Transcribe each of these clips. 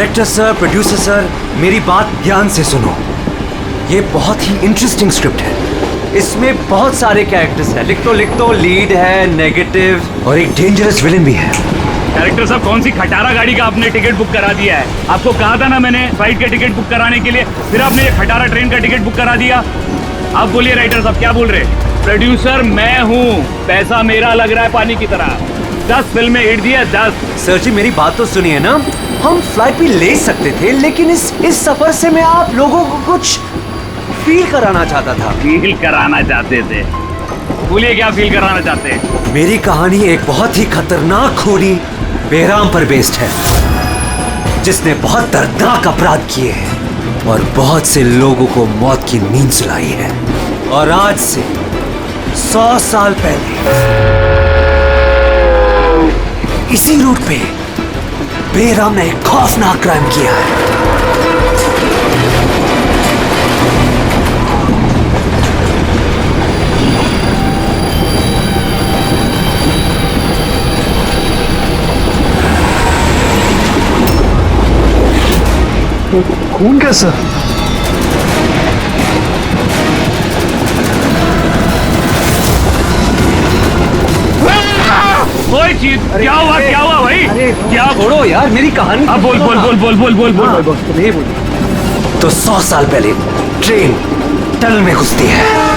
Director sir, producer sir, मेरी बात ध्यान से सुनो। ये बहुत ही इंटरेस्टिंग स्क्रिप्ट है। इसमें बहुत सारे कैरेक्टर्स हैं। लिख तो लीड है, नेगेटिव और एक डेंजरस विलेन भी है। डायरेक्टर साहब, कौन सी खटारा गाड़ी का आपने टिकट बुक करा दिया है? आपको कहा था ना मैंने फ्लाइट का टिकट बुक कराने के लिए, फिर आपने ये खटारा ट्रेन का टिकट बुक करा दिया। आप बोलिए राइटर साहब, क्या बोल रहे? प्रोड्यूसर मैं हूँ, पैसा मेरा लग रहा है पानी की तरह। 10 फिल्में हिट दी है, 10। सर जी मेरी बात तो सुनिए ना, हम फ्लाइट भी ले सकते थे, लेकिन इस सफर से मैं आप लोगों को कुछ फील कराना चाहता था। फील कराना चाहते थे? बोलिए क्या फील कराना चाहते हैं? मेरी कहानी एक बहुत ही खतरनाक खूनी बेराम पर बेस्ड है, जिसने बहुत दर्दनाक अपराध किए हैं और बहुत से लोगों को मौत की नींद सुलाई है। और आज से 100 साल पहले इसी रूट पे बेराम ने एक खौफनाक क्राइम किया है। खून कैसा? कोई चीज क्या हुआ भाई? क्या छोड़ो यार मेरी कहानी। अब बोल। नहीं बोल। तो 100 साल पहले ट्रेन टनल में घुसती है।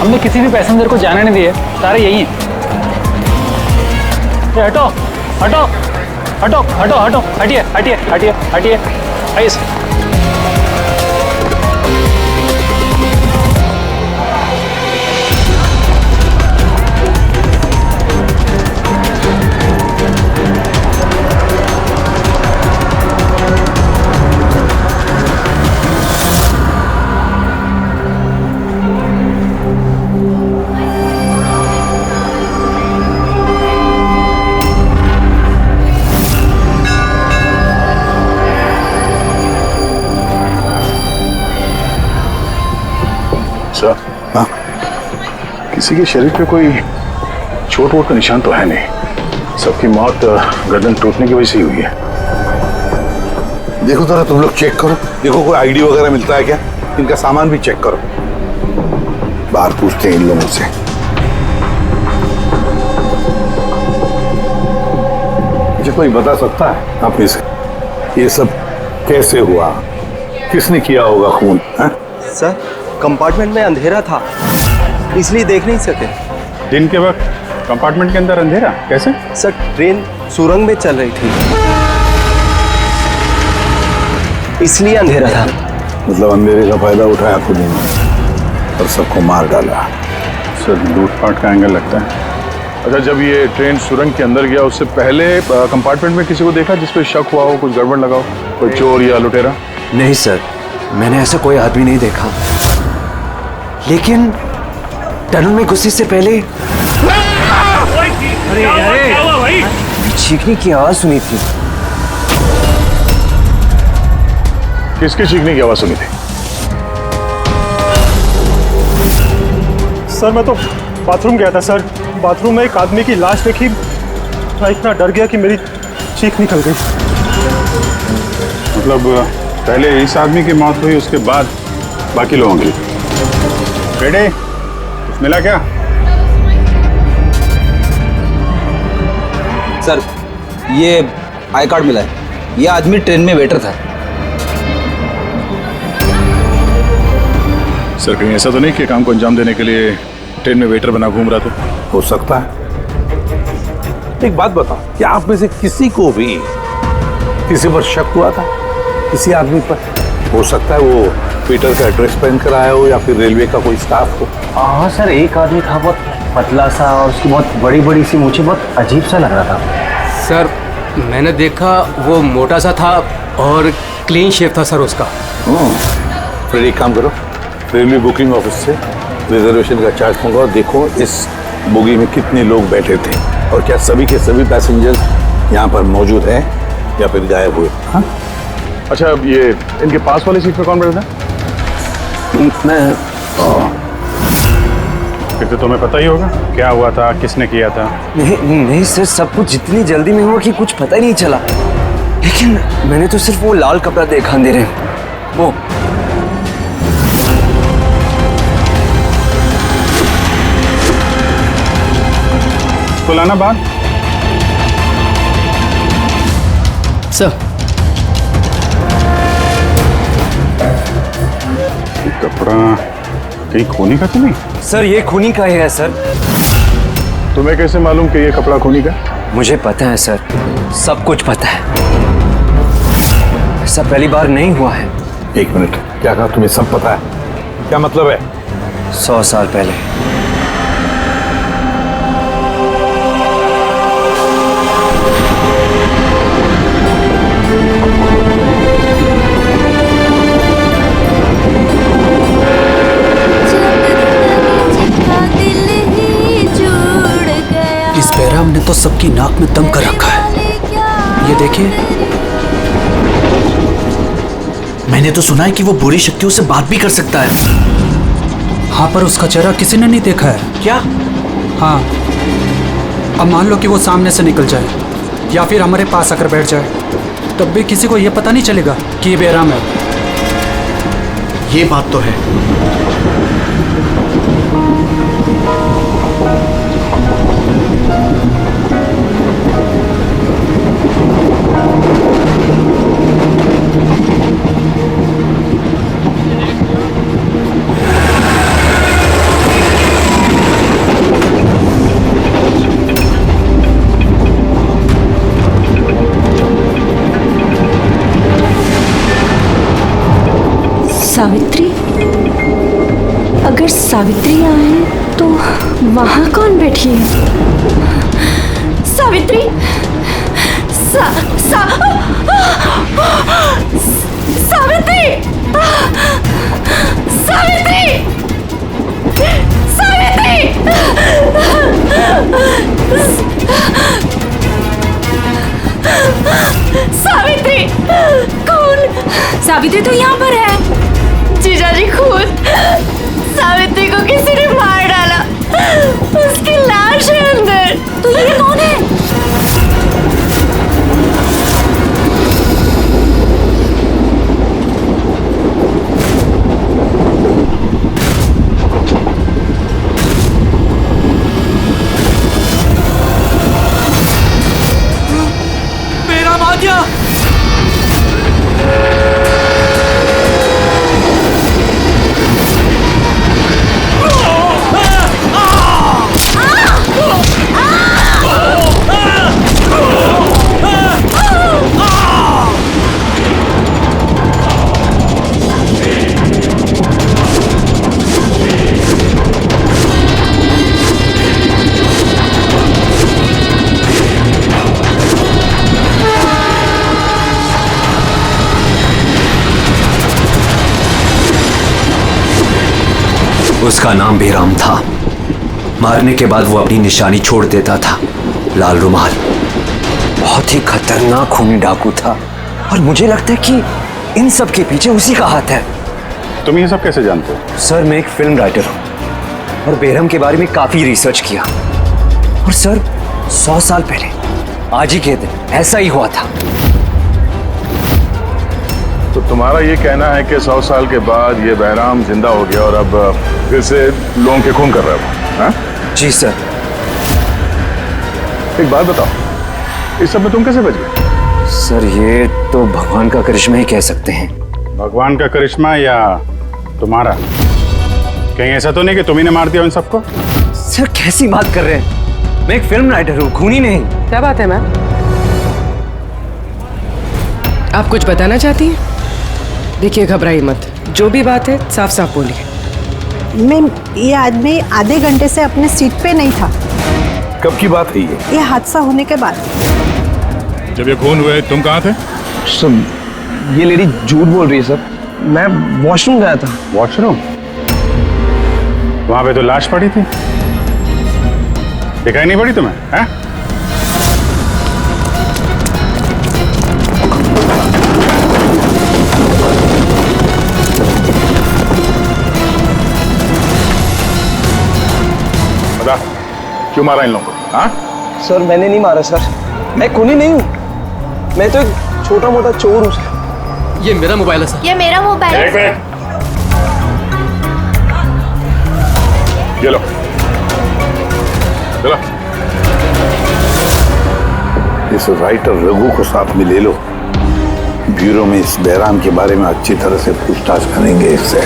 हमने किसी भी पैसेंजर को जाने नहीं दिए, सारे यही हैं। हटो हटो हटो हटो हटो, हटिए हटिए हटिए हटिए, आइए। हाँ, किसी के शरीर पे कोई चोट वोट का निशान तो है नहीं। सबकी मौत गर्दन टूटने की वजह से ही हुई है। देखो जरा तुम लोग चेक करो, देखो कोई आईडी वगैरह मिलता है क्या। इनका सामान भी चेक करो। बाहर पूछते हैं इन लोगों से। मुझे कोई बता सकता है आप में से ये सब कैसे हुआ, किसने किया होगा खून? सर, कंपार्टमेंट में अंधेरा था, इसलिए देख नहीं सके। दिन के वक्त कंपार्टमेंट के अंदर अंधेरा कैसे? सर, ट्रेन सुरंग में चल रही थी, इसलिए अंधेरा था। मतलब अंधेरे का फायदा उठाया खुद ने और सबको मार डाला। सर, लूटपाट का एंगल लगता है। अच्छा, जब ये ट्रेन सुरंग के अंदर गया उससे पहले कंपार्टमेंट में किसी को देखा जिसपे शक हुआ हो, कुछ गड़बड़ लगा हो, कोई चोर या लुटेरा? नहीं सर, मैंने ऐसा कोई आदमी नहीं देखा, लेकिन टनल में घुसने से पहले क्या हुआ भाई? चीखने की आवाज सुनी थी। किसके चीखने की आवाज सुनी थी? सर, मैं तो बाथरूम गया था सर। बाथरूम में एक आदमी की लाश देखी, मैं इतना डर गया कि मेरी चीख निकल गई। मतलब पहले इस आदमी की मौत हुई, उसके बाद बाकी लोगों की। बेटे, कुछ मिला क्या? सर, ये आई कार्ड मिला है। ये आदमी ट्रेन में वेटर था। सर, कहीं ऐसा तो नहीं कि काम को अंजाम देने के लिए ट्रेन में वेटर बना घूम रहा था? हो सकता है। एक बात बताओ, क्या आप में से किसी को भी किसी पर शक हुआ था, किसी आदमी पर? हो सकता है वो पीटर का एड्रेस पहन कर आया हो या फिर रेलवे का कोई स्टाफ हो। हाँ सर, एक आदमी था बहुत पतला सा और उसकी बहुत बड़ी बड़ी सी मूछें, बहुत अजीब सा लग रहा था। सर मैंने देखा वो मोटा सा था और क्लीन शेव था सर उसका। फिर एक काम करो, रेलवे बुकिंग ऑफिस से रिजर्वेशन का चार्ज मंगाओ, देखो इस बोगी में कितने लोग बैठे थे और क्या सभी के सभी पैसेंजर्स यहाँ पर मौजूद हैं या फिर गायब हुए। हाँ? अच्छा, ये इनके पास वाली सीट पे कौन बैठा था? मैं फिर तो तुम्हें पता ही होगा क्या हुआ था, किसने किया था। नहीं सर, सब कुछ जितनी जल्दी में हुआ कि कुछ पता ही नहीं चला। लेकिन मैंने तो सिर्फ वो लाल कपड़ा देखा अंधेरे में, वो। तो लाना बात सर कपड़ा कहीं खूनी का तो नहीं? सर ये खूनी का ही है सर। तुम्हें कैसे मालूम कि ये कपड़ा खूनी का? मुझे पता है सर, सब कुछ पता है। ऐसा पहली बार नहीं हुआ है। एक मिनट, क्या कहा? तुम्हें सब पता है? क्या मतलब है? 100 साल पहले इस बैराम ने तो सबकी नाक में दम कर रखा है। ये देखिए, मैंने तो सुना है कि वो बुरी शक्तियों से बात भी कर सकता है। हाँ पर उसका चेहरा किसी ने नहीं देखा है। क्या? हाँ, अब मान लो कि वो सामने से निकल जाए या फिर हमारे पास आकर बैठ जाए, तब भी किसी को ये पता नहीं चलेगा कि ये बैराम है। ये बात तो है। सावित्री? अगर सावित्री आए तो वहां कौन बैठी है? सावित्री! सावित्री! सावित्री! सावित्री! सावित्री! कौन? सावित्री तो यहाँ पर है। जीजाजी खुद सावित्री को किसी ने मार डाला, उसकी लाश है अंदर। तो ये कौन है? मेरा माध्या! उसका नाम बेराम था। मारने के बाद वो अपनी निशानी छोड़ देता था, लाल रुमाल। बहुत ही खतरनाक खूनी डाकू था और मुझे लगता है कि इन सब के पीछे उसी का हाथ है। तुम ये सब कैसे जानते हो? सर मैं एक फिल्म राइटर हूँ और बेरहम के बारे में काफी रिसर्च किया। और सर 100 साल पहले आज ही के दिन ऐसा ही हुआ था। तो तुम्हारा ये कहना है कि 100 साल के बाद ये बहराम जिंदा हो गया और अब फिर से लोगों के खून कर रहा है? हाँ? जी सर। एक बात बताओ, इस सब में तुम कैसे बच गए? सर ये तो भगवान का करिश्मा ही कह सकते हैं। भगवान का करिश्मा या तुम्हारा? कहीं ऐसा तो नहीं कि तुम्ही ने मार दिया उन सबको? सर कैसी बात कर रहे हैं? मैं एक फिल्म राइटर हूँ, खूनी नहीं। क्या बात है मैम? आप कुछ बताना चाहती हैं? देखिए घबराइए मत, जो भी बात है साफ साफ बोलिए। मैम, ये आदमी आधे घंटे से अपने सीट पे नहीं था। कब की बात है ये? ये हादसा होने के बाद। जब ये खून हुए तुम कहाँ थे? सर, ये लेडी झूठ बोल रही है सर। मैं वॉशरूम गया था। वॉशरूम? वहां पे तो लाश पड़ी थी, दिखाई नहीं पड़ी तुम्हें? हैं? बता, क्यों मारा इन लोगों को? हाँ? सर, मैंने नहीं मारा सर। मैं खूनी नहीं हूँ, मैं तो एक छोटा मोटा चोर हूँ सर। ये मेरा मोबाइल है सर। ये मेरा मोबाइल है। एक मिनट, ये लो, चलो। इस राइटर रघु को साथ में ले लो, ब्यूरो में इस बहराम के बारे में अच्छी तरह से पूछताछ करेंगे इससे।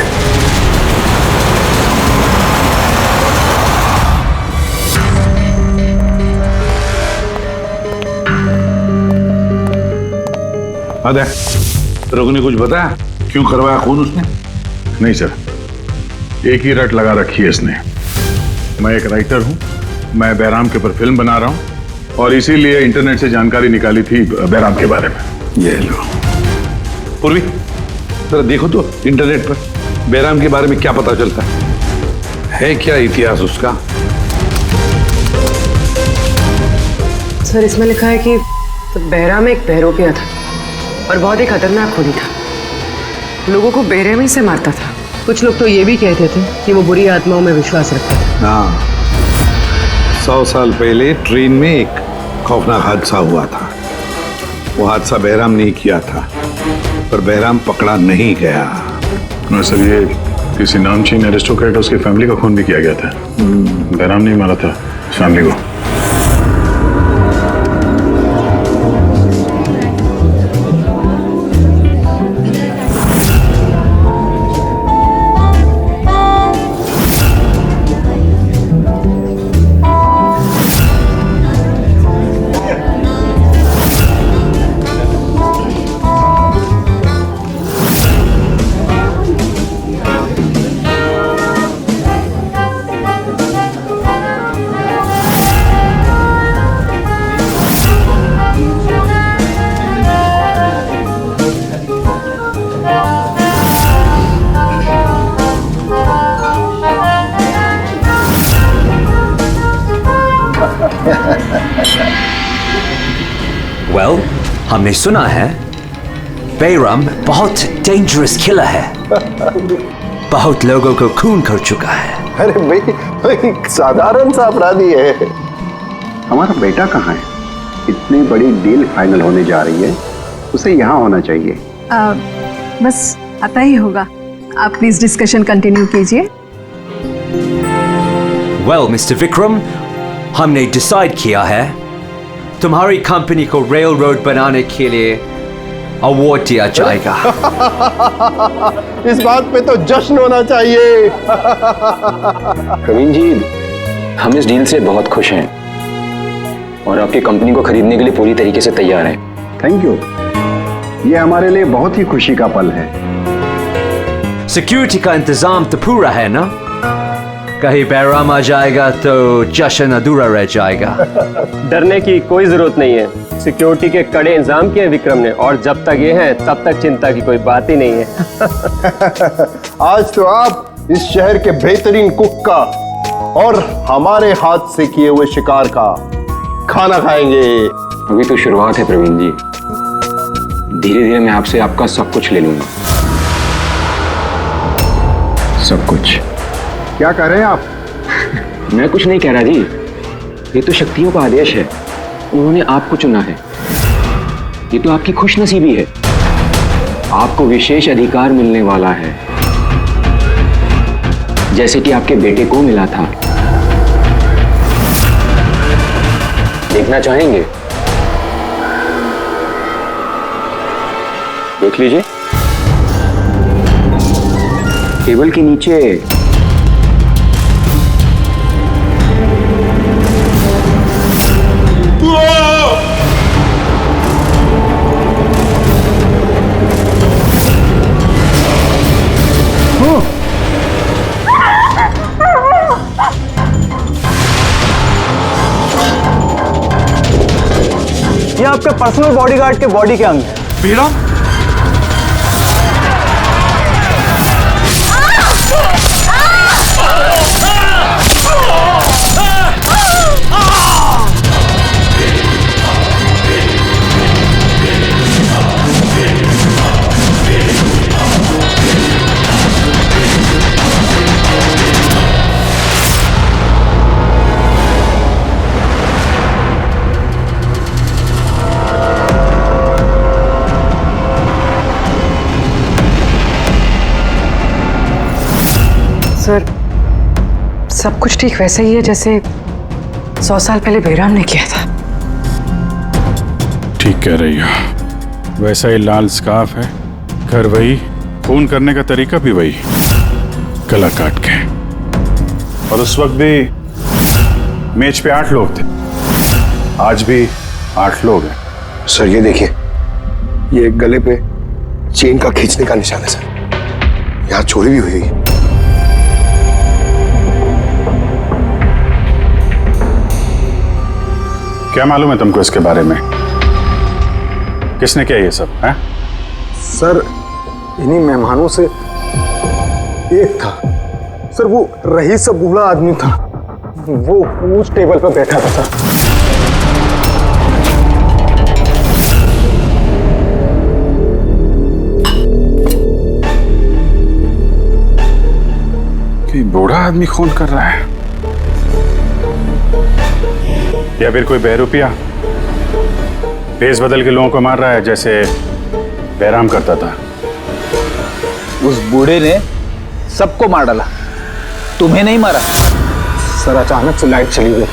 अरे रघु ने कुछ बताया क्यों करवाया खून उसने? नहीं सर, एक ही रट लगा रखी है इसने। मैं एक राइटर हूं, मैं बहराम के ऊपर फिल्म बना रहा हूं और इसीलिए इंटरनेट से जानकारी निकाली थी बहराम के बारे में। ये लो पूर्वी, जरा देखो तो इंटरनेट पर बहराम के बारे में क्या पता चलता है क्या इतिहास उसका? सर, इसमें लिखा है कि बहराम एक बहरोपिया था और बहुत ही खतरनाक खूनी था। लोगों को बेरहमी से मारता था। कुछ लोग तो ये भी कहते थे कि वो बुरी आत्माओं में विश्वास रखता था। हाँ, 100 साल पहले ट्रेन में एक खौफनाक हादसा हुआ था। वो हादसा बहराम ने किया था, पर बहराम पकड़ा नहीं गया। सर, ये किसी नामचीन एरिस्टोक्रेट उसकी फैमिली का खून भी किया गया था। बहराम नहीं मारा था फैमिली को। वेल, हमने सुना है बेरम बहुत डेंजरस किलर है। बहुत लोगों को खून कर चुका है। अरे भाई, साधारण सा अपराधी है। हमारा बेटा कहाँ है? इतनी बड़ी डील फाइनल होने जा रही है, उसे यहाँ होना चाहिए। बस आता ही होगा। आप प्लीज डिस्कशन कंटिन्यू कीजिए। वेल मिस्टर विक्रम, हमने डिसाइड किया है तुम्हारी कंपनी को रेल रोड बनाने के लिए अवार्ड दिया जाएगा। इस बात पे तो जश्न होना चाहिए। प्रवीण जी, हम इस डील से बहुत खुश हैं और आपकी कंपनी को खरीदने के लिए पूरी तरीके से तैयार हैं। थैंक यू, ये हमारे लिए बहुत ही खुशी का पल है। सिक्योरिटी का इंतजाम तो पूरा है ना? कहीं बहराम आ जाएगा तो जश्न अधूरा रह जाएगा। डरने की कोई जरूरत नहीं है। सिक्योरिटी के कड़े इंतजाम किए विक्रम ने, और जब तक ये हैं तब तक चिंता की कोई बात ही नहीं है। आज तो आप इस शहर के बेहतरीन कुक का और हमारे हाथ से किए हुए शिकार का खाना खाएंगे। अभी तो शुरुआत है प्रवीण जी, धीरे धीरे मैं आपसे आपका सब कुछ ले लूंगा। सब कुछ? क्या कह रहे हैं आप? मैं कुछ नहीं कह रहा जी, ये तो शक्तियों का आदेश है। उन्होंने आपको चुना है। ये तो आपकी खुशनसीबी है। आपको विशेष अधिकार मिलने वाला है, जैसे कि आपके बेटे को मिला था। देखना चाहेंगे? देख लीजिए, टेबल के नीचे ये आपके पर्सनल बॉडीगार्ड के बॉडी के अंग है। बेराम? सर, सब कुछ ठीक वैसे ही है जैसे 100 साल पहले बेराम ने किया था। ठीक कह रही हो। वैसा ही लाल स्कार्फ है, घर वही, खून करने का तरीका भी वही, गला काट के। और उस वक्त भी मेज पे 8 लोग थे, आज भी 8 लोग हैं। सर ये देखिए, ये गले पे चेन का खींचने का निशान है सर। यहाँ चोरी भी हुई है। क्या मालूम है तुमको इसके बारे में? किसने किया ये सब है? सर इन्हीं मेहमानों से एक था सर, वो रईस सा बूढ़ा आदमी था, वो उस टेबल पर बैठा था सर। कि बूढ़ा आदमी खून कर रहा है या फिर कोई बहरूपिया भेस बदल के लोगों को मार रहा है जैसे बैराम करता था? उस बूढ़े ने सबको मार डाला, तुम्हें नहीं मारा। सर अचानक से लाइट चली गई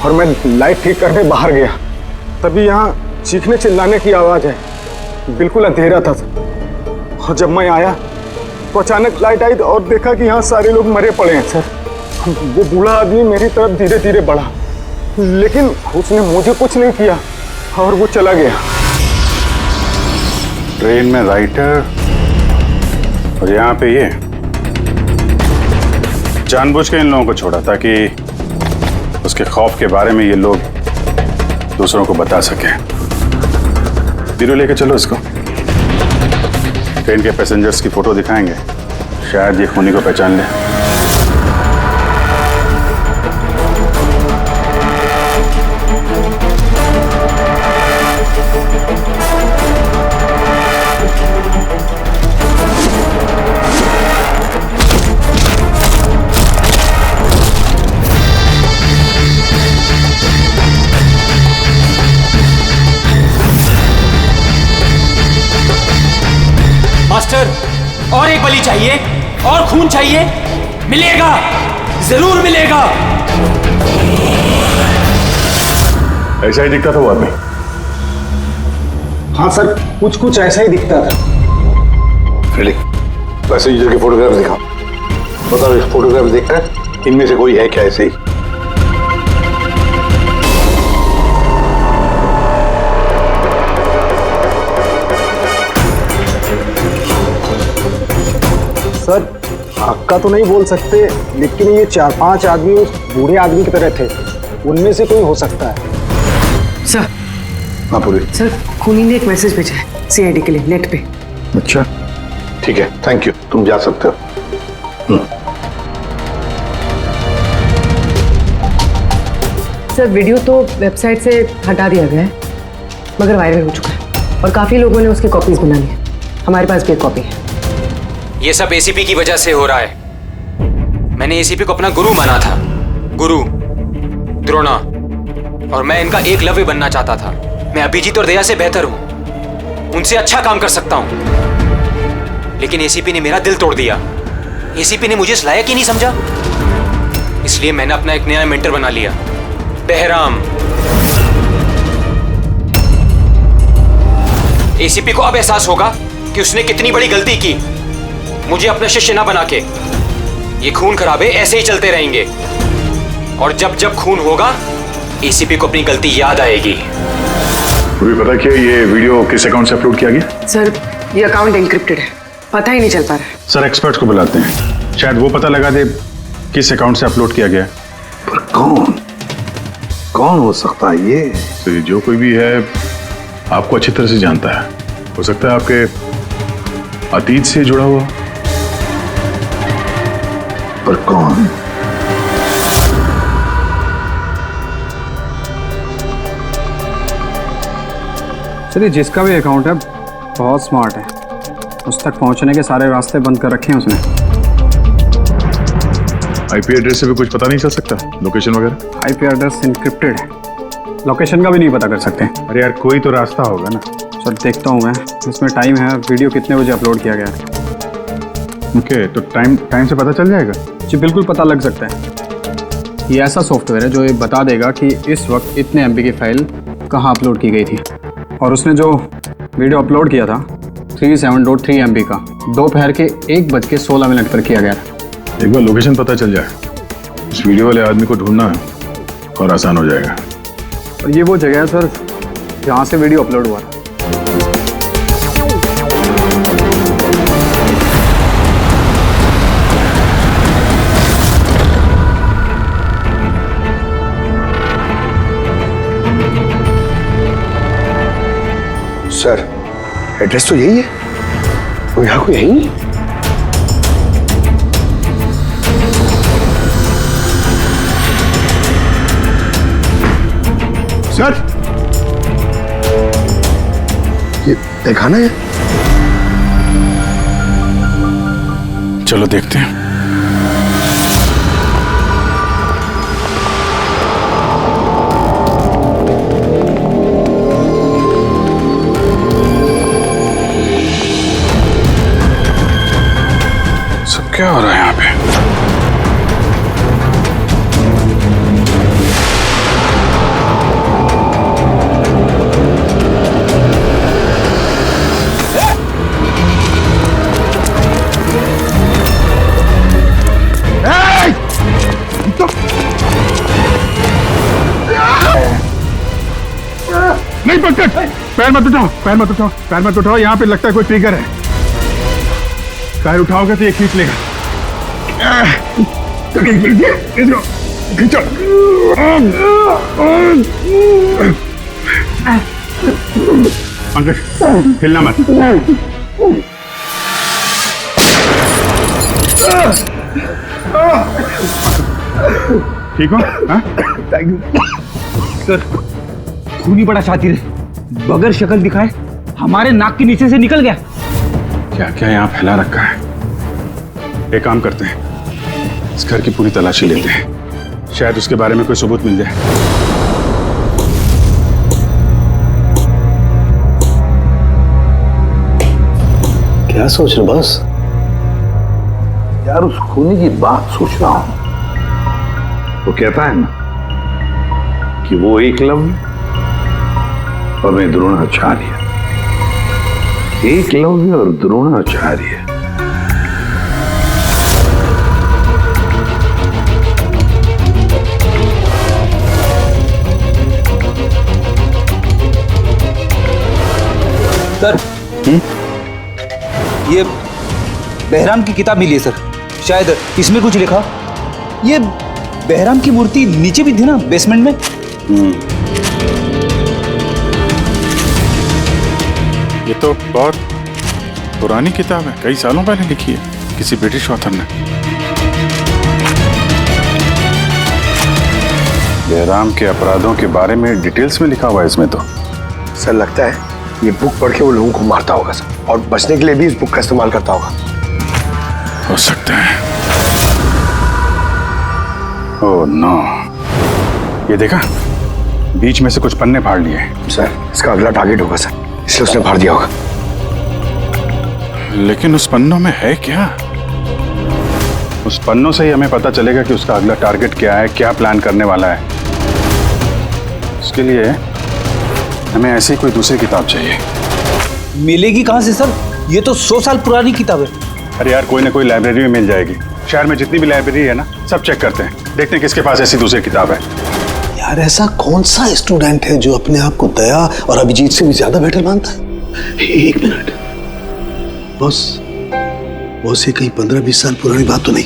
और मैं लाइट ठीक करने बाहर गया, तभी यहाँ चीखने चिल्लाने की आवाज है। बिल्कुल अंधेरा था सर। और जब मैं आया तो अचानक लाइट आई और देखा कि यहाँ सारे लोग मरे पड़े हैं सर। वो बूढ़ा आदमी मेरी तरफ धीरे धीरे बढ़ा, लेकिन उसने मुझे कुछ नहीं किया और वो चला गया। ट्रेन में राइटर और यहाँ पे ये जानबूझ के इन लोगों को छोड़ा ताकि उसके खौफ के बारे में ये लोग दूसरों को बता सके। बीरू लेके चलो इसको, ट्रेन के पैसेंजर्स की फोटो दिखाएंगे, शायद ये खूनी को पहचान ले। मास्टर, और एक बलि चाहिए, और खून चाहिए। मिलेगा, जरूर मिलेगा। ऐसा ही दिखता था वो आदमी। हाँ सर, कुछ कुछ ऐसा ही दिखता था। पैसेंजर के फोटोग्राफ दिखाओ, बताओ इस फोटोग्राफ देखकर इनमें से कोई है क्या ऐसे ही? सर हक्का तो नहीं बोल सकते, लेकिन ये 4-5 आदमी उस बूढ़े आदमी की तरह थे, उनमें से कोई हो सकता है। सर, हाँ पूरी। सर खूनी ने एक मैसेज भेजा है सीआईडी के लिए नेट पे। अच्छा ठीक है, थैंक यू, तुम जा सकते हो। सर वीडियो तो वेबसाइट से हटा दिया गया है, मगर वायरल हो चुका है और काफी लोगों ने उसकी कॉपीज बना ली है। हमारे पास भी एक कॉपी है। ये सब एसीपी की वजह से हो रहा है। मैंने एसीपी को अपना गुरु माना था, गुरु द्रोणा, और मैं इनका एकलव्य बनना चाहता था। मैं अभिजीत और दया से बेहतर हूं, उनसे अच्छा काम कर सकता हूं, लेकिन एसीपी ने मेरा दिल तोड़ दिया। एसीपी ने मुझे इस लायक ही नहीं समझा, इसलिए मैंने अपना एक नया मेंटर बना लिया, बहराम। एसीपी को अब एहसास होगा कि उसने कितनी बड़ी गलती की, मुझे अपना शिष्य ना बना के। ये खून खराबे ऐसे ही चलते रहेंगे, और जब जब खून होगा एसीपी को अपनी गलती याद आएगी। तुम्हें पता क्या ये वीडियो किस अकाउंट से अपलोड किया गया? सर ये अकाउंट एन्क्रिप्टेड है, पता ही नहीं चल पा रहा है। सर एक्सपर्ट्स को बुलाते हैं, शायद वो पता लगा दे किस अकाउंट से अपलोड किया गया। पर कौन हो सकता है ये? तो जो कोई भी है आपको अच्छी तरह से जानता है। हो सकता है आपके अतीत से जुड़ा हुआ। पर कौन? चलिए, जिसका भी अकाउंट है बहुत स्मार्ट है, उस तक पहुंचने के सारे रास्ते बंद कर रखे हैं उसने। आईपी एड्रेस से भी कुछ पता नहीं चल सकता? लोकेशन वगैरह? आईपी एड्रेस इनक्रिप्टेड है, लोकेशन का भी नहीं पता कर सकते। अरे यार, कोई तो रास्ता होगा ना। सर देखता हूँ मैं, इसमें टाइम है, वीडियो कितने बजे अपलोड किया गया है। ओके, तो टाइम से पता चल जाएगा? जी बिल्कुल पता लग सकता है। ये ऐसा सॉफ्टवेयर है जो ये बता देगा कि इस वक्त इतने एमबी की फाइल कहाँ अपलोड की गई थी। और उसने जो वीडियो अपलोड किया था 37.3 MB का, दोपहर के 1:16 पर किया गया था। एक बार लोकेशन पता चल जाए, इस वीडियो वाले आदमी को ढूंढना और आसान हो जाएगा। और ये वो जगह है सर जहाँ से वीडियो अपलोड हुआ था। सर, एड्रेस तो यही है, वो यहाँ को यही नहीं। सर, ये दिखाना है। चलो देखते हैं। क्या हो रहा है यहाँ पे? नहीं पकड़, पैर मत उठाओ, पैर मत उठाओ, पैर मत उठाओ। यहाँ पे लगता है कोई ट्रिगर है। पैर उठाओगे तो ये खींच लेगा। खींचो। अंकल हिलना मत। ठीक हो? Thank you sir. खूनी बड़ा शातिर है, बगैर शक्ल दिखाए हमारे नाक के नीचे से निकल गया। क्या क्या यहाँ फैला रखा है? एक काम करते हैं, इस घर की पूरी तलाशी लेते हैं, शायद उसके बारे में कोई सबूत मिल जाए। क्या सोच रहे बस? यार, उस खूनी की बात सोच रहा हूं। वो कहता है ना कि वो एकलव्य और मैं द्रोणाचार्य। एकलव्य और द्रोणाचार्य। सर, ये बहराम की किताब मिली है सर, शायद इसमें कुछ लिखा। ये बहराम की मूर्ति नीचे भी थी ना, बेसमेंट में। ये तो बहुत पुरानी किताब है, कई सालों पहले लिखी है किसी ब्रिटिश ऑथर ने। बहराम के अपराधों के बारे में डिटेल्स में लिखा हुआ है इसमें तो। सर, लगता है ये बुक पढ़ के वो लोगों को मारता होगा सर, और बचने के लिए भी इस बुक का इस्तेमाल करता होगा। हो सकता है। ओह नो, ये देखा, बीच में से कुछ पन्ने फाड़ लिए। सर, इसका अगला टारगेट होगा सर, इसलिए उसने फाड़ दिया होगा। लेकिन उस पन्नों में है क्या? उस पन्नों से ही हमें पता चलेगा कि उसका अगला टारगेट क्या है, क्या प्लान करने वाला है। उसके लिए हमें ऐसी कोई दूसरी किताब चाहिए। मिलेगी कहाँ से सर? ये तो 100 साल पुरानी किताब है। अरे यार, कोई ना कोई लाइब्रेरी में मिल जाएगी। शहर में जितनी भी लाइब्रेरी है ना, सब चेक करते हैं, देखते हैं किसके पास ऐसी दूसरी किताब है। यार, ऐसा कौन सा स्टूडेंट है जो अपने आप को दया और अभिजीत से भी ज्यादा बेटर मानता है? एक मिनट बॉस, ये कहीं 15-20 साल पुरानी बात तो नहीं?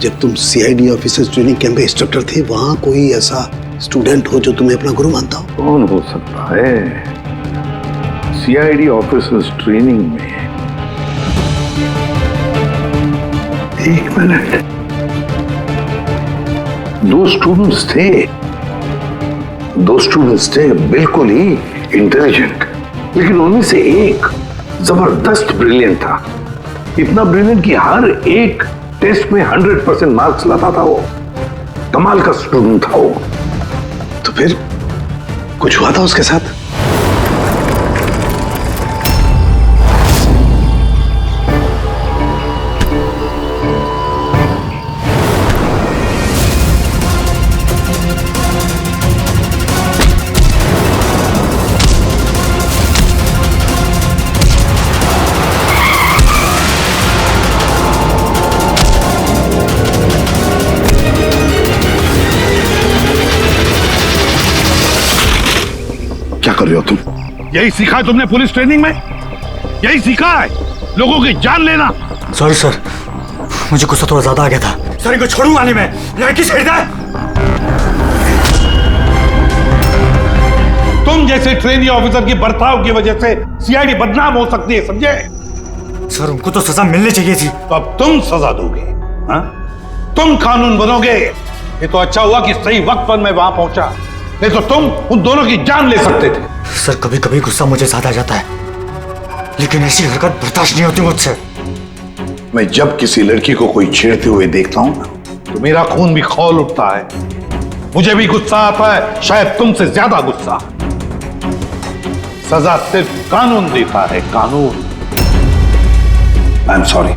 जब तुम CID ऑफिसर्स ट्रेनिंग कैंप में इंस्ट्रक्टर थे, वहां कोई ऐसा स्टूडेंट हो जो तुम्हें अपना गुरु मानता हो? कौन हो सकता है? सीआईडी ऑफिसर्स ट्रेनिंग में। एक मिनट, 2 स्टूडेंट्स थे बिल्कुल ही इंटेलिजेंट, लेकिन उनमें से एक जबरदस्त ब्रिलियंट था। इतना ब्रिलियंट कि हर एक टेस्ट में 100% मार्क्स लाता था। वो कमाल का स्टूडेंट था वो। तो फिर कुछ हुआ था उसके साथ? क्या कर रहे हो तुम? यही सीखा है तुमने पुलिस ट्रेनिंग में? यही सीखा है लोगों की जान लेना? सॉरी सर, मुझे गुस्सा थोड़ा ज्यादा आ गया था। सर इनको छोड़ूंगा नहीं मैं, लड़की छेड़ दे। तुम जैसे ट्रेनी ऑफिसर की बर्ताव की वजह से सीआईडी बदनाम हो सकती है, समझे? सर उनको तो सजा मिलनी चाहिए थी। तो अब तुम सजा दोगे? हाँ? तुम कानून बनोगे? ये तो अच्छा हुआ कि सही वक्त पर मैं वहां पहुंचा, नहीं तो तुम उन दोनों की जान ले सकते थे। सर कभी कभी गुस्सा मुझे ज्यादा आ जाता है, लेकिन ऐसी हरकत बर्दाश्त नहीं होती मुझसे। मैं जब किसी लड़की को कोई छेड़ते हुए देखता हूं तो मेरा खून भी खौल उठता है। मुझे भी गुस्सा आता है, शायद तुमसे ज्यादा गुस्सा। सजा सिर्फ कानून देता है, कानून। आई एम सॉरी,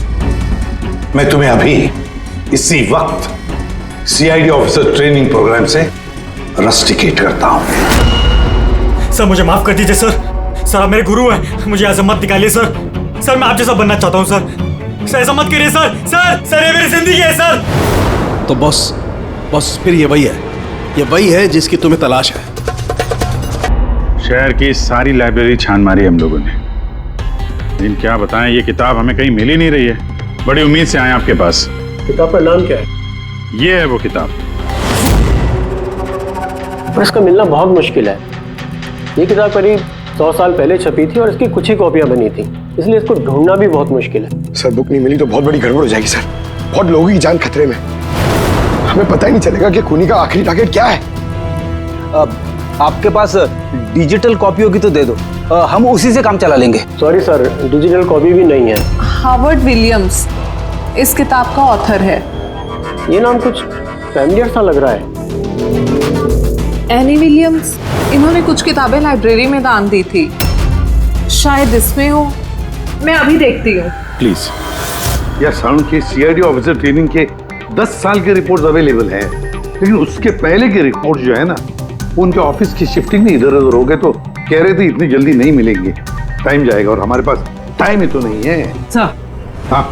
मैं तुम्हें अभी इसी वक्त सीआईडी ऑफिसर ट्रेनिंग प्रोग्राम से रस्टिकेट करता हूं। सर मुझे माफ कर दीजिए सर। सर आप मेरे गुरु हैं, मुझे ऐसा मत निकालिए सर। सर मैं आप जैसा बनना चाहता हूं सर। ऐसा मत करिए सर। सर ये मेरी जिंदगी है सर। तो बॉस फिर ये वही है जिसकी तुम्हें तलाश है। शहर की सारी लाइब्रेरी छान मारी हम लोगों ने, लेकिन क्या बताएं, ये किताब हमें कहीं मिल ही नहीं रही है। बड़ी उम्मीद से आए आपके पास। किताब का नाम क्या है? ये है वो किताब। पर इसका मिलना बहुत मुश्किल है। ये किताब करीब 100 साल पहले छपी थी और इसकी कुछ ही कॉपियां बनी थी, इसलिए इसको ढूंढना भी बहुत मुश्किल है। सर बुक नहीं मिली तो बहुत बड़ी गड़बड़ हो जाएगी सर। बहुत लोगों की जान खतरे में, हमें पता ही नहीं चलेगा कि खूनी का आखिरी टारगेट क्या है। आपके पास डिजिटल कॉपी होगी तो दे दो, हम उसी से काम चला लेंगे। सॉरी सर, डिजिटल कॉपी भी नहीं है। हार्वर्ड विलियम्स इस किताब का ऑथर है। ये नाम कुछ फैमिलियर सा लग रहा है। एनी विलियम्स, इन्होंने कुछ किताबें लाइब्रेरी में दान दी थी, शायद इसमें हो। मैं अभी देखती हूँ। प्लीज। यार साउंड के सीआईडी ऑफिसर ट्रेनिंग के 10 साल के रिपोर्ट्स अवेलेबल हैं, लेकिन उसके पहले के रिपोर्ट जो है ना, उनके ऑफिस की शिफ्टिंग में इधर उधर हो गए, तो कह रहे थे इतनी जल्दी नहीं मिलेंगे, टाइम जाएगा, और हमारे पास टाइम ही तो नहीं है। सर। हाँ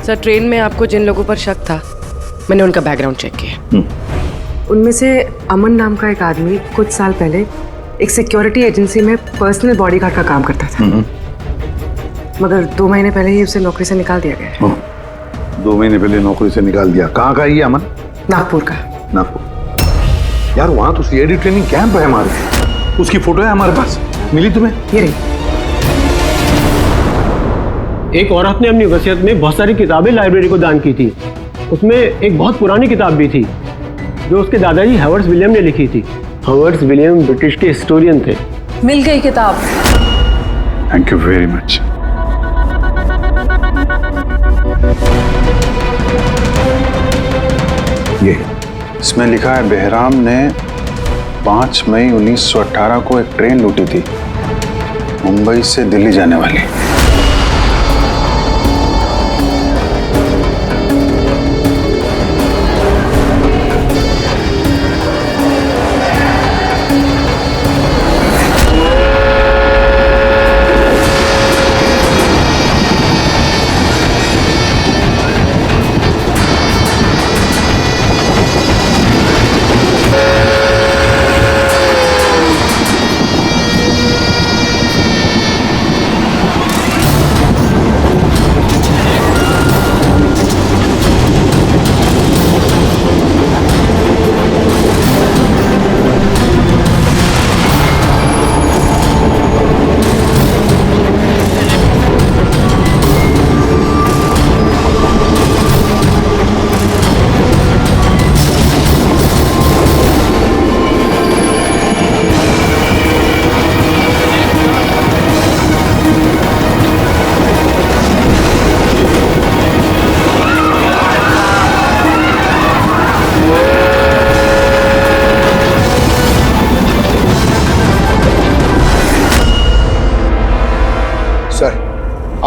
सर, ट्रेन में आपको जिन लोगों पर शक था, मैंने उनका बैकग्राउंड चेक किया। उनमें से अमन नाम का एक आदमी कुछ साल पहले एक सिक्योरिटी एजेंसी में पर्सनल बॉडीगार्ड का काम करता था, मगर 2 महीने पहले ही उसे नौकरी से निकाल दिया गया। 2 महीने पहले नौकरी से निकाल दिया? कहाँ का ये अमन? नागपुर का। नागपुर? यार वहां तो सीआईडी ट्रेनिंग कैंप है हमारे, उसकी फोटो है हमारे पास, मिली तुम्हें? ये रही। एक औरत ने अपनी वसीयत में बहुत सारी किताबें लाइब्रेरी को दान की थी। उसमें एक बहुत पुरानी किताब भी थी जो उसके दादाजी हावर्ड विलियम ने लिखी थी। हावर्ड विलियम ब्रिटिश के हिस्टोरियन थे। मिल गई किताब। Thank you very much. ये इसमें लिखा है, बेहराम ने 5 मई 1918 को एक ट्रेन लूटी थी, मुंबई से दिल्ली जाने वाली।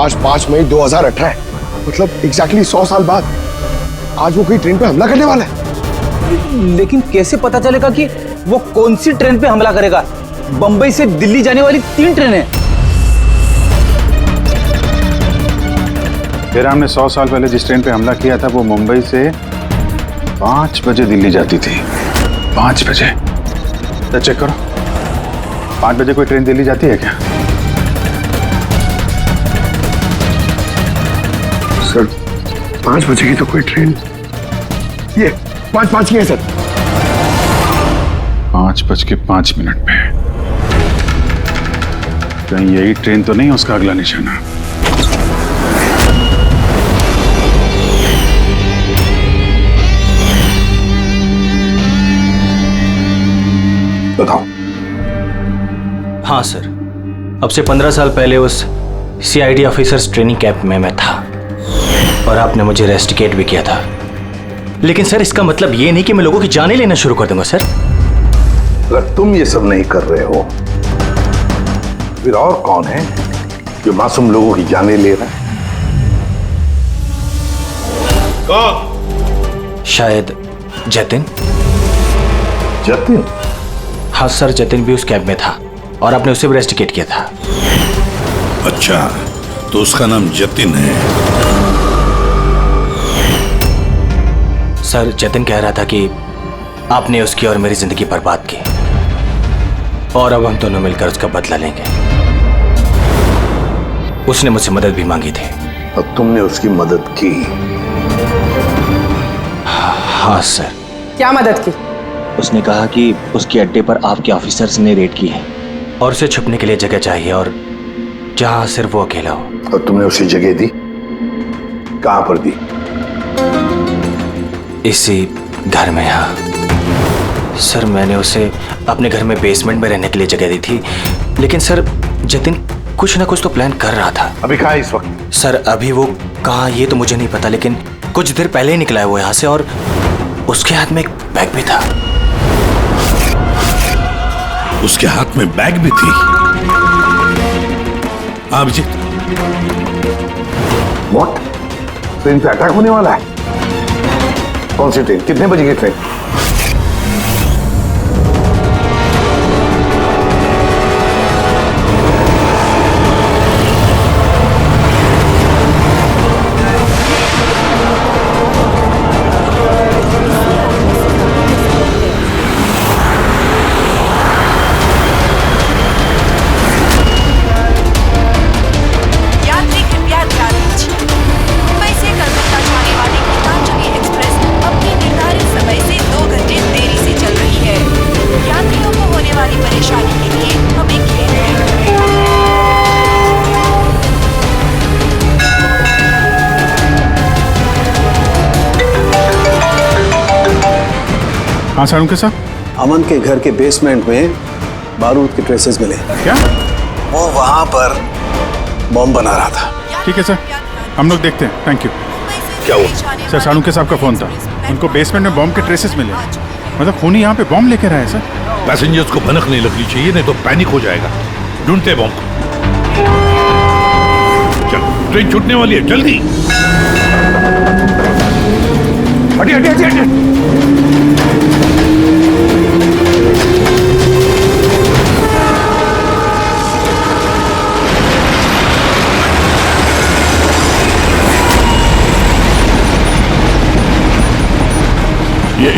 आज 5 मई 2018 है, मतलब एग्जैक्टली 100 साल बाद आज वो कोई ट्रेन पे हमला करने वाला है। लेकिन कैसे पता चलेगा कि वो कौन सी ट्रेन पे हमला करेगा? बंबई से दिल्ली जाने वाली 3 ट्रेनें। बेहराम ने 100 साल पहले जिस ट्रेन पे हमला किया था वो मुंबई से 5 बजे दिल्ली जाती थी। 5 बजे। तो चेक करो, 5 बजे कोई ट्रेन दिल्ली जाती है क्या? सर 5 बजे की तो कोई ट्रेन, ये 5:05 की है सर। 5:05 पे। कहीं यही ट्रेन तो नहीं उसका अगला निशाना? बताओ। हाँ सर, अब से 15 साल पहले उस CID ऑफिसर्स ट्रेनिंग कैंप में मैं था और आपने मुझे रेस्टिकेट भी किया था। लेकिन सर इसका मतलब ये नहीं कि मैं लोगों की जानें लेना शुरू कर दूंगा सर। अगर तुम ये सब नहीं कर रहे हो फिर और कौन है जो मासूम लोगों की जानें ले रहा है? कौन? शायद जतिन। जतिन? हाँ सर, जतिन भी उस कैब में था और आपने उसे भी रेस्टिकेट किया था। अच्छा, तो उसका नाम जतिन है। सर जतिन कह रहा था कि आपने उसकी और मेरी जिंदगी बर्बाद की और अब हम दोनों मिलकर उसका बदला लेंगे। उसने मुझसे मदद भी मांगी थी। अब तुमने उसकी मदद की? हाँ सर। क्या मदद की? उसने कहा कि उसके अड्डे पर आपके ऑफिसर्स ने रेड की है और उसे छुपने के लिए जगह चाहिए और जहां सिर्फ वो अकेला हो। और तुमने उसे जगह दी? कहां पर दी? इसी घर में। हाँ सर, मैंने उसे अपने घर में बेसमेंट में रहने के लिए जगह दी थी। लेकिन सर जतिन कुछ ना कुछ तो प्लान कर रहा था। अभी कहाँ है इस वक्त? सर अभी वो कहाँ ये तो मुझे नहीं पता, लेकिन कुछ देर पहले ही निकला है वो यहाँ से और उसके हाथ में एक बैग भी था। उसके हाथ में बैग भी थी? अभिजीत, व्हाट? ट्रेन पे अटैक होने वाला है? कौन सी ट्रेन? कितने बजे की ट्रेन? हाँ सारुण के साथ अमन के घर के बेसमेंट में बारूद के ट्रेसेस मिले। क्या? वो वहां पर बॉम्ब बना रहा था। ठीक है सर, हम लोग देखते हैं। Thank you. क्या हुआ? सर सारुण के साहब का फोन था, उनको बेसमेंट में बॉम्ब के ट्रेसेस मिले। मतलब खूनी यहाँ पे बॉम्ब लेकर आया सर। पैसेंजर्स को भनक नहीं लगनी चाहिए, नहीं तो पैनिक हो जाएगा। ढूंढते बॉम्ब। चल, ट्रेन छूटने वाली है, जल्दी। हटिए हटिए हटिए हटिए।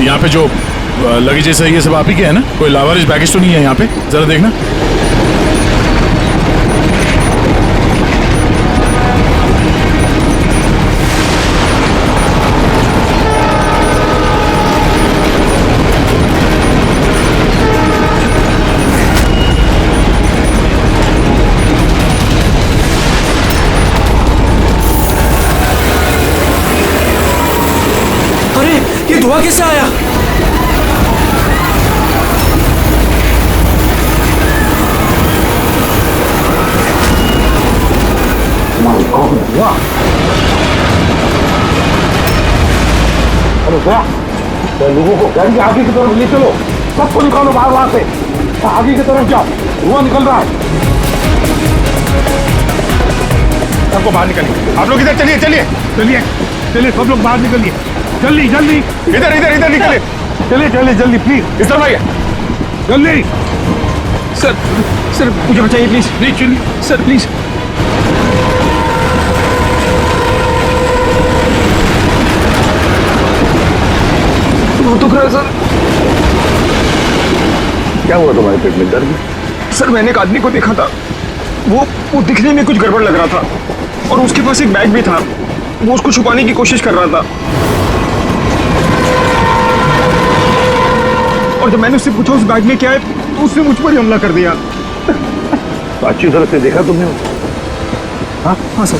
यहाँ पे जो लगेज है ये सब आप ही के है ना? कोई लावारिस बैगेज तो नहीं है यहाँ पे? जरा देखना। अरे ये धुआं कैसे आया? अरे लोगों को गाड़ी आगे की तरफ ले चलो, सबको निकालो बाहर वहां से। आगे की तरफ जाओ, धुआं निकल रहा है। सबको बाहर निकलिए। आप लोग इधर चलिए चलिए चलिए चलिए, सब लोग बाहर निकलिए, जल्दी जल्दी, इधर इधर इधर निकलिए, चलिए चलिए जल्दी प्लीज। इस तरफ आइए जल्दी। सर सर मुझे बचाइए प्लीज। नहीं चलिए सर प्लीज। बहुत दुख रहा है सर। क्या हुआ तुम्हारे पेट में, दर्द? सर मैंने एक आदमी को देखा था, वो दिखने में कुछ गड़बड़ लग रहा था और उसके पास एक बैग भी था, वो उसको छुपाने की कोशिश कर रहा था। और जब मैंने उससे पूछा उस बैग में क्या है, तो उसने मुझ पर ही हमला कर दिया। तो अच्छी तरह से देखा तुमने? हाँ सर।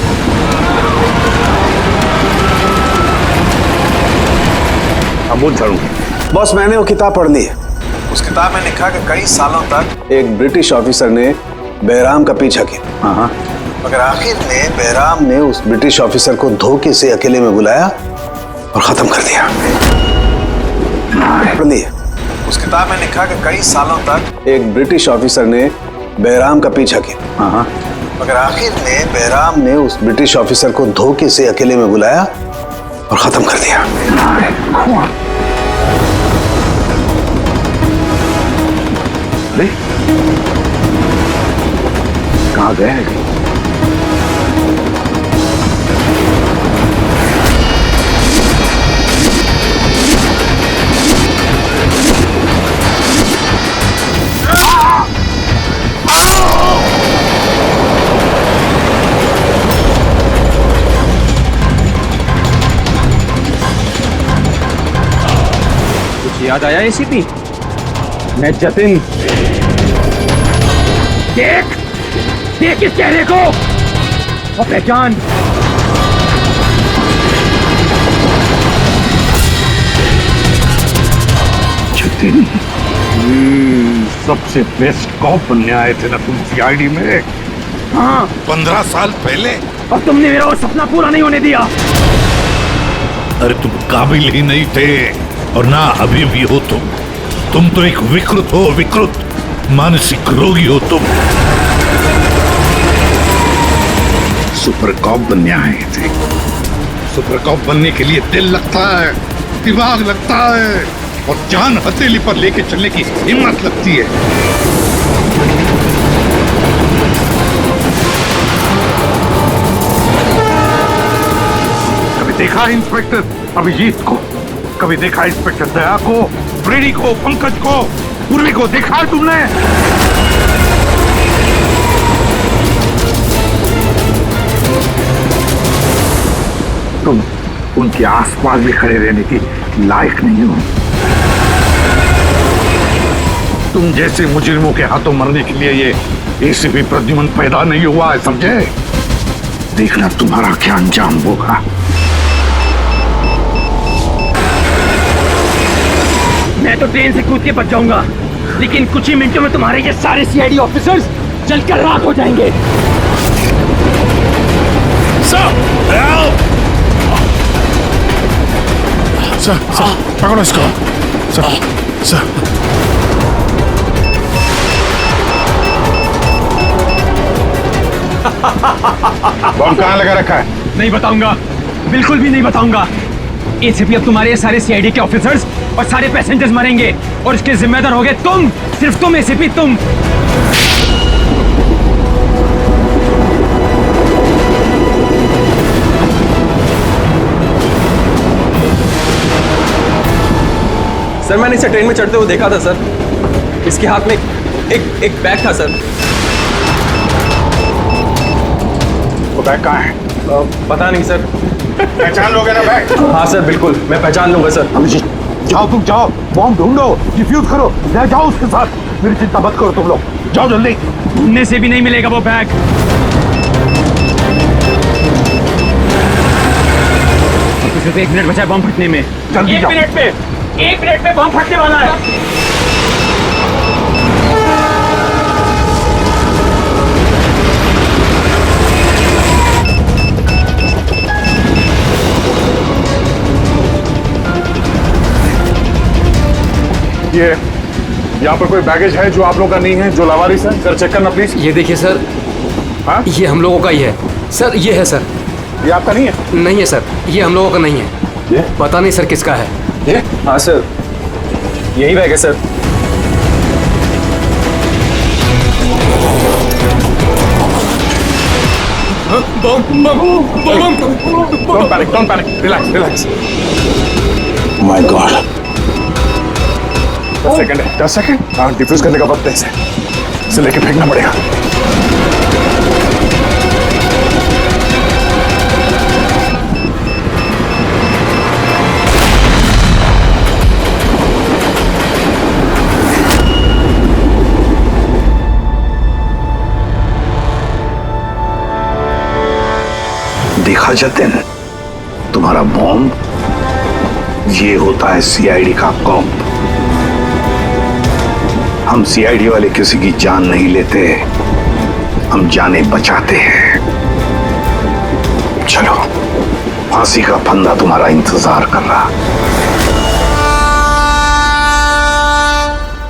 अमूल झाड़ू। बॉस मैंने वो किताब पढ़ ली है। उस किताब में लिखा कि कई सालों तक एक ब्रिटिश ऑफिसर ने बहराम का पीछा किया। हाँ मगर आखिर में बहराम ने उस ब्रिटिश ऑफिसर को धोखे से अकेले में बुलाया और खत्म कर दिया। पढ़ ली है। उस किताब में लिखा कि कई सालों तक एक ब्रिटिश ऑफिसर ने बहराम का पीछा किया। मगर आखिर में बहराम ने उस ब्रिटिश ऑफिसर को धोखे से अकेले में बुलाया और खत्म कर दिया। कहाँ गए हैं? कुछ याद आया एसीपी? मैं जतिन। देख देख इस चेहरे को और पहचान। जतिन, सबसे बेस्ट कॉप बनने आए थे ना तुम सीआईडी में? हाँ 15 साल पहले। और तुमने मेरा वो सपना पूरा नहीं होने दिया। अरे तुम काबिल ही नहीं थे और ना अभी भी हो तुम तो एक विकृत हो, विकृत मानसिक रोगी हो तुम। सुपर कॉप बनने आए थे। सुपर कॉप बनने के लिए दिल लगता है, दिमाग लगता है और जान हथेली पर लेके चलने की हिम्मत लगती है। कभी देखा इंस्पेक्टर अभिजीत को? कभी देखा इंस्पेक्टर दया को, फ्रेडी को, पंकज को, पूर्वी को देखा है तुमने? तुम उनके आसपास भी खड़े रहने की लायक नहीं हो। तुम जैसे मुजरिमों के हाथों मरने के लिए ये एसीपी प्रद्युमन पैदा नहीं हुआ है, समझे? देखना तुम्हारा क्या अंजाम होगा। मैं तो ट्रेन से कूद के बच जाऊंगा, लेकिन कुछ ही मिनटों में तुम्हारे ये सारे सीआईडी ऑफिसर्स जलकर राख हो जाएंगे। सर पकड़ो इसको। सर बम कहाँ लगा रखा है? नहीं बताऊंगा, बिल्कुल भी नहीं बताऊंगा। एसीपी अब तुम्हारे सारे सीआईडी के ऑफिसर्स और सारे पैसेंजर्स मरेंगे और इसके जिम्मेदार होगे तुम, सिर्फ तुम एसीपी, तुम। सर मैंने इसे ट्रेन में चढ़ते हुए देखा था सर। इसके हाथ में एक बैग था सर। वो बैग कहाँ है? पता नहीं सर। पहचान लोगे ना बैग? हाँ सर बिल्कुल, मैं पहचान लूंगा सर। अभिजीत जाओ, तुम जाओ, बॉम्ब ढूंढो, डिफ्यूज करो, ले जाओ उसके साथ। मेरी चिंता मत करो तुम लोग, जाओ जल्दी। ढूंढने से भी नहीं मिलेगा वो बैग। सिर्फ 1 मिनट बचा है बम फटने में। जल्दी जाओ। 1 मिनट में बम फटने वाला है। ये यहाँ पर कोई बैगेज है जो आप लोग का नहीं है, जो लावारिस है? सर चेक करना प्लीज। ये देखिए सर, हाँ? ये हम लोगों का ही है सर। ये है सर। ये आपका नहीं है? नहीं है सर, ये हम लोगों का नहीं है। ये पता नहीं सर किसका है। ये? हाँ सर, यही बैग है sir. Don't panic. Relax. My God. 10 second है। 10 सेकंड? हाँ, डिफ्यूज करने का वक्त है इसे लेके फेंकना पड़ेगा। देखा जतिन, तुम्हारा बॉम्ब ये होता है सीआईडी का कॉप। हम सीआईडी वाले किसी की जान नहीं लेते, हम जाने बचाते हैं। चलो, फांसी का फंदा तुम्हारा इंतजार कर रहा।